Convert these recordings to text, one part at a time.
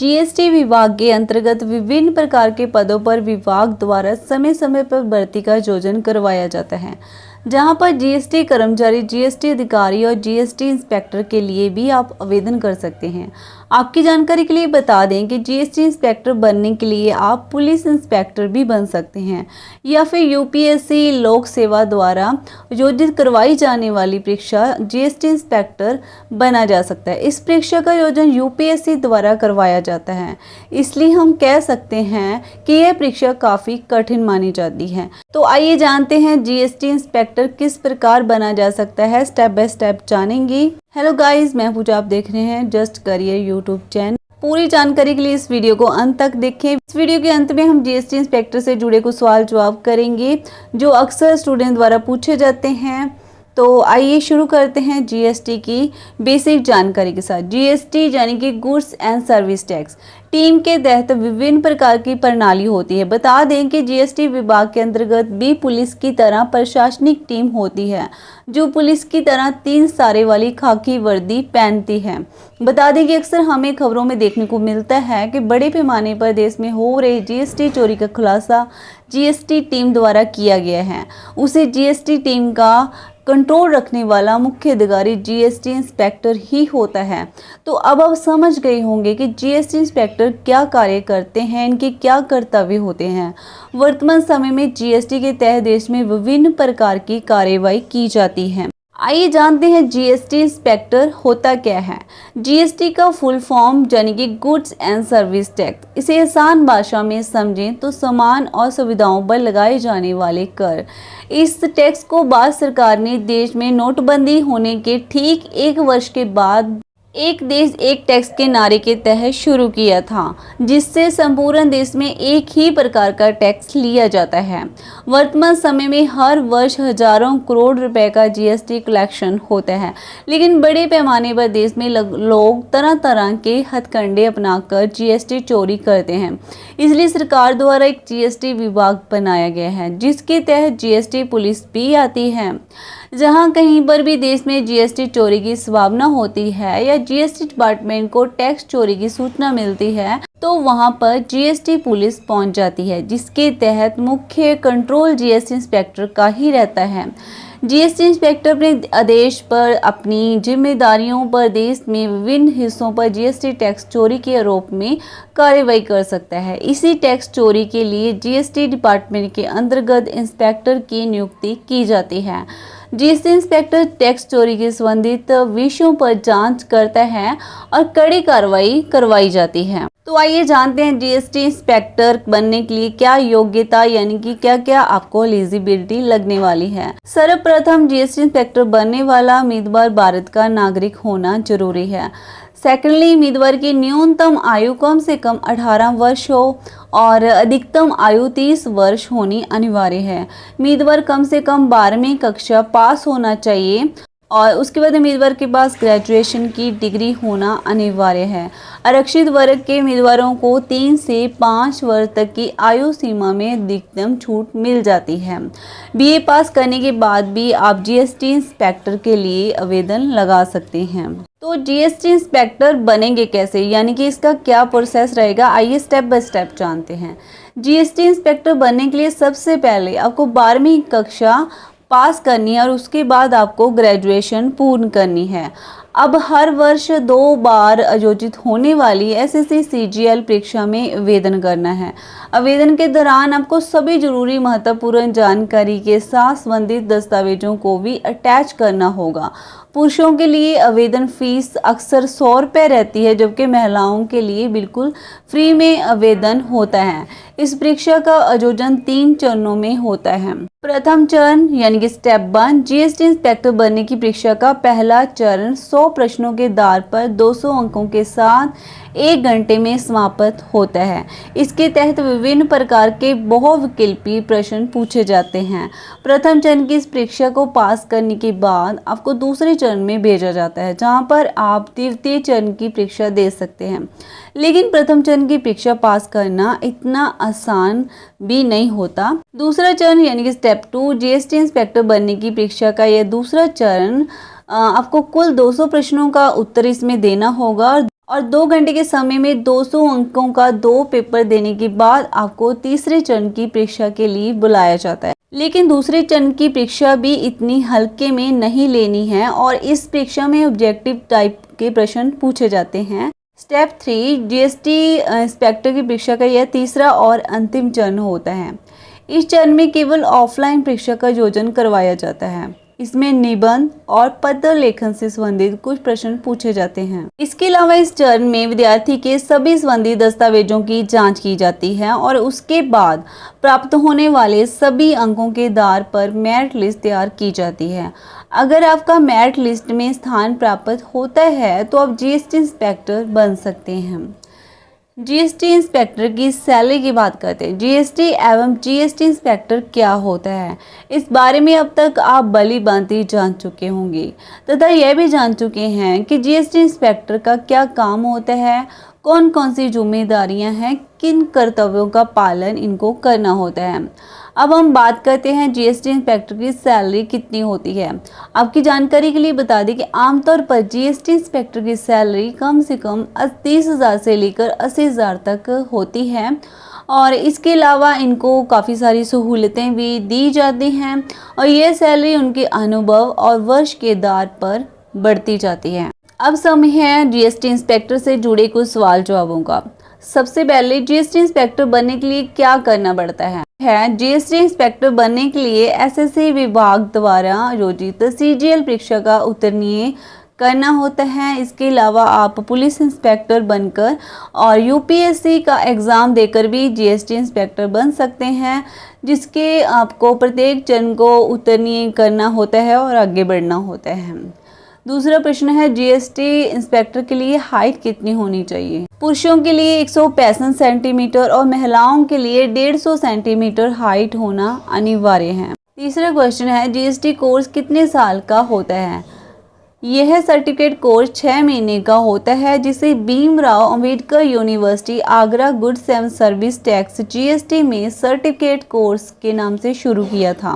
GST विभाग के अंतर्गत विभिन्न प्रकार के पदों पर विभाग द्वारा समय समय पर भर्ती का आयोजन करवाया जाता है, जहां पर जीएसटी कर्मचारी, जीएसटी अधिकारी और जीएसटी इंस्पेक्टर के लिए भी आप आवेदन कर सकते हैं। आपकी जानकारी के लिए बता दें कि जीएसटी इंस्पेक्टर बनने के लिए आप पुलिस इंस्पेक्टर भी बन सकते हैं या फिर यूपीएससी लोक सेवा द्वारा आयोजित करवाई जाने वाली परीक्षा जीएसटी इंस्पेक्टर बना जा सकता है। इस परीक्षा का आयोजन यूपीएससी द्वारा करवाया जाता है, इसलिए हम कह सकते हैं कि यह परीक्षा काफ़ी कठिन मानी जाती है। तो आइए जानते हैं जीएसटी इंस्पेक्टर किस प्रकार बना जा सकता है, स्टेप बाय स्टेप जानेंगे। हेलो गाइस, मैं पूजा, आप देख रहे हैं जस्ट करियर यूट्यूब चैनल। पूरी जानकारी के लिए इस वीडियो को अंत तक देखें। इस वीडियो के अंत में हम जीएसटी इंस्पेक्टर से जुड़े कुछ सवाल जवाब करेंगे जो अक्सर स्टूडेंट द्वारा पूछे जाते हैं। तो आइए शुरू करते हैं जीएसटी की बेसिक जानकारी के साथ। जीएसटी यानी कि goods and service tax team के तहत विभिन्न प्रकार की प्रणाली होती है। बता दें कि जीएसटी विभाग के अंतर्गत भी पुलिस की तरह प्रशासनिक टीम होती है, जो पुलिस की तरह 3 सितारे वाली खाकी वर्दी पहनती है। बता दें कि अक्सर हमें खबरों में देखने को मिलता है कि बड़े पैमाने पर देश में हो रहे जीएसटी चोरी का खुलासा जीएसटी टीम द्वारा किया गया है। उसे जीएसटी टीम का कंट्रोल रखने वाला मुख्य अधिकारी जीएसटी इंस्पेक्टर ही होता है। तो अब आप समझ गए होंगे कि जीएसटी इंस्पेक्टर क्या कार्य करते हैं, इनके क्या कर्तव्य होते हैं। वर्तमान समय में जीएसटी के तहत देश में विभिन्न प्रकार की कार्रवाई की जाती है। आइए जानते हैं जीएसटी इंस्पेक्टर होता क्या है। जीएसटी का फुल फॉर्म यानी कि गुड्स एंड सर्विस टैक्स। इसे आसान भाषा में समझें तो सामान और सुविधाओं पर लगाए जाने वाले कर। इस टैक्स को भारत सरकार ने देश में नोटबंदी होने के ठीक 1 वर्ष के बाद एक देश एक टैक्स के नारे के तहत शुरू किया था, जिससे संपूर्ण देश में एक ही प्रकार का टैक्स लिया जाता है। वर्तमान समय में हर वर्ष हजारों करोड़ रुपए का जीएसटी कलेक्शन होता है, लेकिन बड़े पैमाने पर देश में लोग तरह तरह के हथकंडे अपनाकर जीएसटी चोरी करते हैं। इसलिए सरकार द्वारा एक जीएसटी विभाग बनाया गया है, जिसके तहत जीएसटी पुलिस भी आती है। जहां कहीं पर भी देश में जीएसटी चोरी की संभावना होती है या जीएसटी डिपार्टमेंट को टैक्स चोरी की सूचना मिलती है, तो वहां पर जीएसटी पुलिस पहुंच जाती है, जिसके तहत मुख्य कंट्रोल जीएसटी इंस्पेक्टर का ही रहता है। जीएसटी इंस्पेक्टर अपने आदेश पर अपनी जिम्मेदारियों पर देश में विभिन्न हिस्सों पर जीएसटी टैक्स चोरी के आरोप में कार्रवाई कर सकता है। इसी टैक्स चोरी के लिए जीएसटी डिपार्टमेंट के अंतर्गत इंस्पेक्टर की नियुक्ति की जाती है। जीएसटी इंस्पेक्टर टैक्स चोरी के संबंधित विषयों पर जांच करता है और कड़ी कार्रवाई करवाई जाती है। तो आइए जानते हैं जीएसटी इंस्पेक्टर बनने के लिए क्या योग्यता यानी कि क्या क्या आपको एलिजिबिलिटी लगने वाली है। सर्वप्रथम जीएसटी इंस्पेक्टर बनने वाला उम्मीदवार भारत का नागरिक होना जरूरी है। सेकेंडली, उम्मीदवार की न्यूनतम आयु कम से कम 18 वर्ष हो और अधिकतम आयु 30 वर्ष होनी अनिवार्य है। उम्मीदवार कम से कम 12वीं कक्षा पास होना चाहिए और उसके बाद उम्मीदवार के पास ग्रेजुएशन की डिग्री होना अनिवार्य है। आरक्षित वर्ग के उम्मीदवारों को 3 से 5 वर्ष तक की आयु सीमा में अधिकतम छूट मिल जाती है। बीए पास करने के बाद भी आप जीएसटी इंस्पेक्टर के लिए आवेदन लगा सकते हैं। तो जीएसटी इंस्पेक्टर बनेंगे कैसे, यानी कि इसका क्या प्रोसेस रहेगा, आइए स्टेप बाय स्टेप जानते हैं। जीएसटी इंस्पेक्टर बनने के लिए सबसे पहले आपको 12वीं कक्षा पास करनी है और उसके बाद आपको ग्रेजुएशन पूर्ण करनी है। अब हर वर्ष 2 बार आयोजित होने वाली एसएससी सीजीएल परीक्षा में आवेदन करना है। आवेदन के दौरान आपको सभी जरूरी महत्वपूर्ण जानकारी के साथ संबंधित दस्तावेजों को भी अटैच करना होगा। पुरुषों के लिए आवेदन फीस अक्सर 100 रुपये रहती है, जबकि महिलाओं के लिए बिल्कुल फ्री में आवेदन होता है। इस परीक्षा का आयोजन 3 चरणों में होता है। प्रथम चरण यानी कि स्टेप 1, जीएसटी इंस्पेक्टर बनने की परीक्षा का पहला चरण 100 प्रश्नों के आधार पर 200 अंकों के साथ 1 घंटे में समाप्त होता है। इसके तहत विभिन्न प्रकार के बहुविकल्पी प्रश्न पूछे जाते हैं। प्रथम चरण की इस परीक्षा को पास करने के बाद आपको दूसरे चरण में भेजा जाता है, जहां पर आप तृतीय चरण की परीक्षा दे सकते हैं। लेकिन प्रथम चरण की परीक्षा पास करना इतना आसान भी नहीं होता। दूसरा चरण यानी कि स्टेप 2, जीएसटी इंस्पेक्टर बनने की परीक्षा का यह दूसरा चरण आपको कुल 200 प्रश्नों का उत्तर इसमें देना होगा और 2 घंटे के समय में 200 अंकों का 2 पेपर देने के बाद आपको तीसरे चरण की परीक्षा के लिए बुलाया जाता है। लेकिन दूसरे चरण की परीक्षा भी इतनी हल्के में नहीं लेनी है और इस परीक्षा में ऑब्जेक्टिव टाइप के प्रश्न पूछे जाते हैं। स्टेप 3 जीएसटी इंस्पेक्टर की परीक्षा का यह तीसरा और अंतिम चरण होता है। इस चरण में केवल ऑफलाइन परीक्षा का आयोजन करवाया जाता है। इसमें निबंध और पत्र लेखन से संबंधित कुछ प्रश्न पूछे जाते हैं। इसके अलावा इस चरण में विद्यार्थी के सभी संबंधित दस्तावेजों की जांच की जाती है और उसके बाद प्राप्त होने वाले सभी अंकों के आधार पर मेरिट लिस्ट तैयार की जाती है। अगर आपका मेरिट लिस्ट में स्थान प्राप्त होता है तो आप जीएसटी इंस्पेक्टर बन सकते हैं। जीएसटी इंस्पेक्टर की सैलरी की बात करते हैं। जीएसटी एवं जीएसटी इंस्पेक्टर क्या होता है, इस बारे में अब तक आप भली भांति जान चुके होंगे तथा यह भी जान चुके हैं कि जीएसटी इंस्पेक्टर का क्या काम होता है, कौन कौन सी जिम्मेदारियां हैं, किन कर्तव्यों का पालन इनको करना होता है। अब हम बात करते हैं जीएसटी इंस्पेक्टर की सैलरी कितनी होती है। आपकी जानकारी के लिए बता दें कि आमतौर पर जीएसटी इंस्पेक्टर की सैलरी कम से कम 30,000 से लेकर 80,000 तक होती है और इसके अलावा इनको काफ़ी सारी सहूलतें भी दी जाती हैं और ये सैलरी उनके अनुभव और वर्ष के आधार पर बढ़ती जाती है। अब समय है जीएसटी इंस्पेक्टर से जुड़े कुछ सवाल जवाबों का। सबसे पहले जीएसटी इंस्पेक्टर बनने के लिए क्या करना पड़ता है। जीएसटी इंस्पेक्टर बनने के लिए एसएससी विभाग द्वारा आयोजित सीजीएल परीक्षा का उत्तीर्ण करना होता है। इसके अलावा आप पुलिस इंस्पेक्टर बनकर और यूपीएससी का एग्ज़ाम देकर भी जीएसटी इंस्पेक्टर बन सकते हैं, जिसके आपको प्रत्येक चरण को उत्तीर्ण करना होता है और आगे बढ़ना होता है। दूसरा प्रश्न है जीएसटी इंस्पेक्टर के लिए हाइट कितनी होनी चाहिए। पुरुषों के लिए 165 सेंटीमीटर और महिलाओं के लिए 150 सेंटीमीटर हाइट होना अनिवार्य है। तीसरा क्वेश्चन है जीएसटी कोर्स कितने साल का होता है। यह सर्टिफिकेट कोर्स 6 महीने का होता है, जिसे भीमराव अंबेडकर यूनिवर्सिटी आगरा गुड्स एवं सर्विस टैक्स जीएसटी में सर्टिफिकेट कोर्स के नाम से शुरू किया था।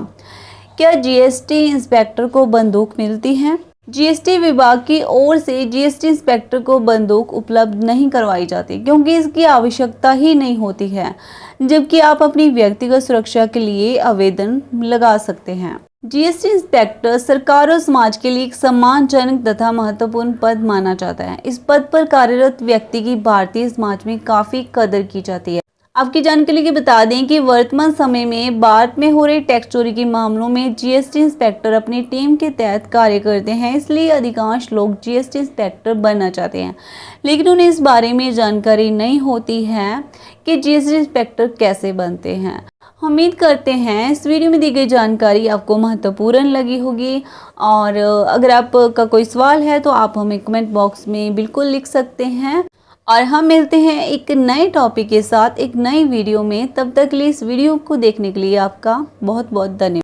क्या जीएसटी इंस्पेक्टर को बंदूक मिलती है। जीएसटी विभाग की ओर से जीएसटी इंस्पेक्टर को बंदूक उपलब्ध नहीं करवाई जाती, क्योंकि इसकी आवश्यकता ही नहीं होती है, जबकि आप अपनी व्यक्तिगत सुरक्षा के लिए आवेदन लगा सकते हैं। जीएसटी इंस्पेक्टर सरकार और समाज के लिए एक सम्मानजनक तथा महत्वपूर्ण पद माना जाता है। इस पद पर कार्यरत व्यक्ति की भारतीय समाज में काफी कदर की जाती है। आपकी जानकारी के बता दें कि वर्तमान समय में भारत में हो रहे टैक्स चोरी के मामलों में जीएसटी इंस्पेक्टर अपनी टीम के तहत कार्य करते हैं, इसलिए अधिकांश लोग जीएसटी इंस्पेक्टर बनना चाहते हैं, लेकिन उन्हें इस बारे में जानकारी नहीं होती है कि जीएसटी इंस्पेक्टर कैसे बनते हैं। उम्मीद करते हैं इस वीडियो में दी गई जानकारी आपको महत्वपूर्ण लगी होगी और अगर आपका कोई सवाल है तो आप हमें कमेंट बॉक्स में बिल्कुल लिख सकते हैं और हम मिलते हैं एक नए टॉपिक के साथ एक नई वीडियो में। तब तक के लिए इस वीडियो को देखने के लिए आपका बहुत बहुत धन्यवाद।